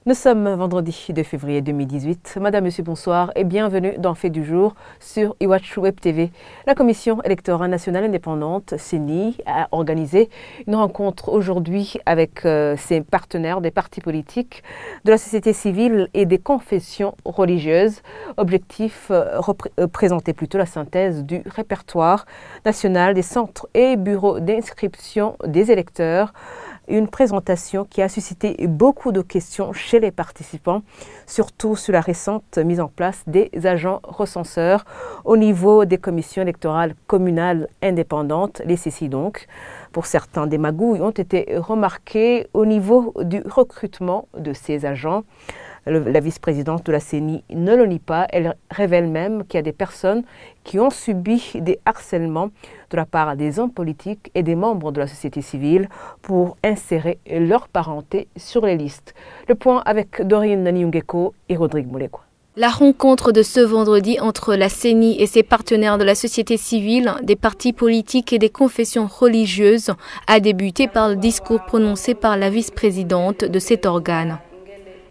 Nous sommes vendredi 2 février 2018. Madame, Monsieur, bonsoir et bienvenue dans Fait du jour sur Iwachu Web TV. La Commission électorale nationale indépendante, CENI, a organisé une rencontre aujourd'hui avec ses partenaires des partis politiques, de la société civile et des confessions religieuses. Objectif, présenter plutôt la synthèse du répertoire national des centres et bureaux d'inscription des électeurs. Une présentation qui a suscité beaucoup de questions chez les participants, surtout sur la récente mise en place des agents recenseurs au niveau des commissions électorales communales indépendantes, les CECI donc. Pour certains, des magouilles ont été remarquées au niveau du recrutement de ces agents. La vice-présidente de la CENI ne le nie pas. Elle révèle même qu'il y a des personnes qui ont subi des harcèlements de la part des hommes politiques et des membres de la société civile pour insérer leur parenté sur les listes. Le point avec Dorine Nyungeko et Rodrigue Moulekwa. La rencontre de ce vendredi entre la CENI et ses partenaires de la société civile, des partis politiques et des confessions religieuses a débuté par le discours prononcé par la vice-présidente de cet organe.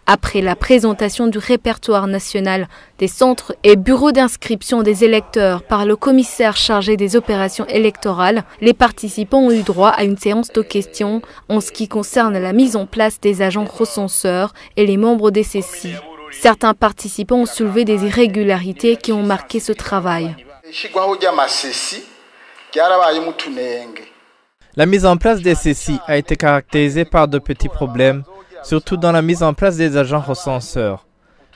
Après la présentation du répertoire national des centres et bureaux d'inscription des électeurs par le commissaire chargé des opérations électorales, les participants ont eu droit à une séance de questions en ce qui concerne la mise en place des agents recenseurs et les membres des CECI. Certains participants ont soulevé des irrégularités qui ont marqué ce travail. La mise en place des CECI a été caractérisée par de petits problèmes, surtout dans la mise en place des agents recenseurs.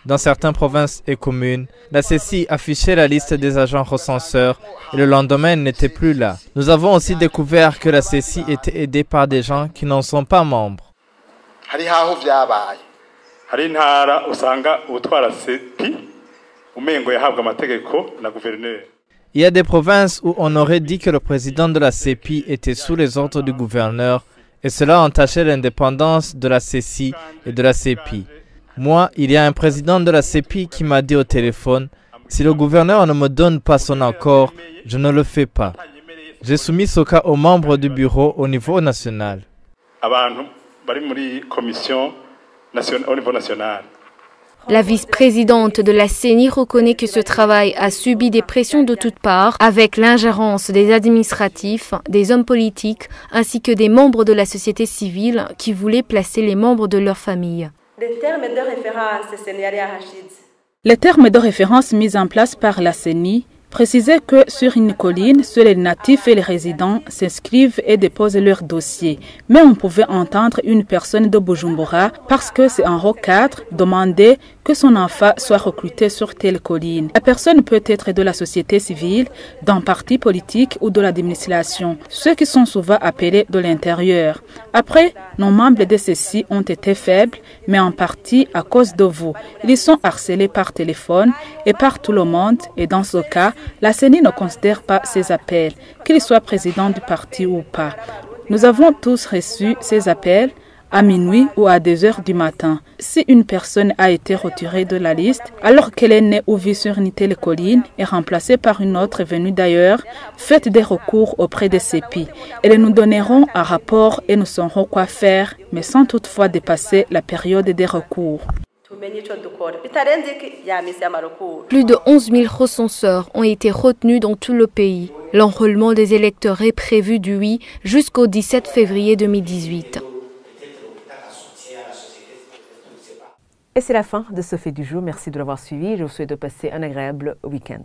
Dans certaines provinces et communes, la CECI affichait la liste des agents recenseurs et le lendemain, elle n'était plus là. Nous avons aussi découvert que la CECI était aidée par des gens qui n'en sont pas membres. Il y a des provinces où on aurait dit que le président de la CEPI était sous les ordres du gouverneur et cela entachait l'indépendance de la CECI et de la CEPI. Moi, il y a un président de la CEPI qui m'a dit au téléphone, si le gouverneur ne me donne pas son accord, je ne le fais pas. J'ai soumis ce cas aux membres du bureau au niveau national. La vice-présidente de la CENI reconnaît que ce travail a subi des pressions de toutes parts, avec l'ingérence des administratifs, des hommes politiques, ainsi que des membres de la société civile qui voulaient placer les membres de leur famille. Les termes de référence mis en place par la CENI précisaient que sur une colline, seuls les natifs et les résidents s'inscrivent et déposent leur dossier. Mais on pouvait entendre une personne de Bujumbura, parce que c'est un rang 4, demander que son enfant soit recruté sur telle colline. La personne peut être de la société civile, d'un parti politique ou de l'administration, ceux qui sont souvent appelés de l'intérieur. Après, nos membres de ceux-ci ont été faibles, mais en partie à cause de vous. Ils sont harcelés par téléphone et par tout le monde, et dans ce cas, la CENI ne considère pas ces appels, qu'il soit président du parti ou pas. Nous avons tous reçu ces appels à minuit ou à 2 heures du matin. Si une personne a été retirée de la liste alors qu'elle est née ou vit sur une telle colline et remplacée par une autre venue d'ailleurs, faites des recours auprès des CEPI. Elles nous donneront un rapport et nous saurons quoi faire, mais sans toutefois dépasser la période des recours. Plus de 11 000 recenseurs ont été retenus dans tout le pays. L'enrôlement des électeurs est prévu du 8 jusqu'au 17 février 2018. Et c'est la fin de ce Fait du jour. Merci de l'avoir suivi. Je vous souhaite de passer un agréable week-end.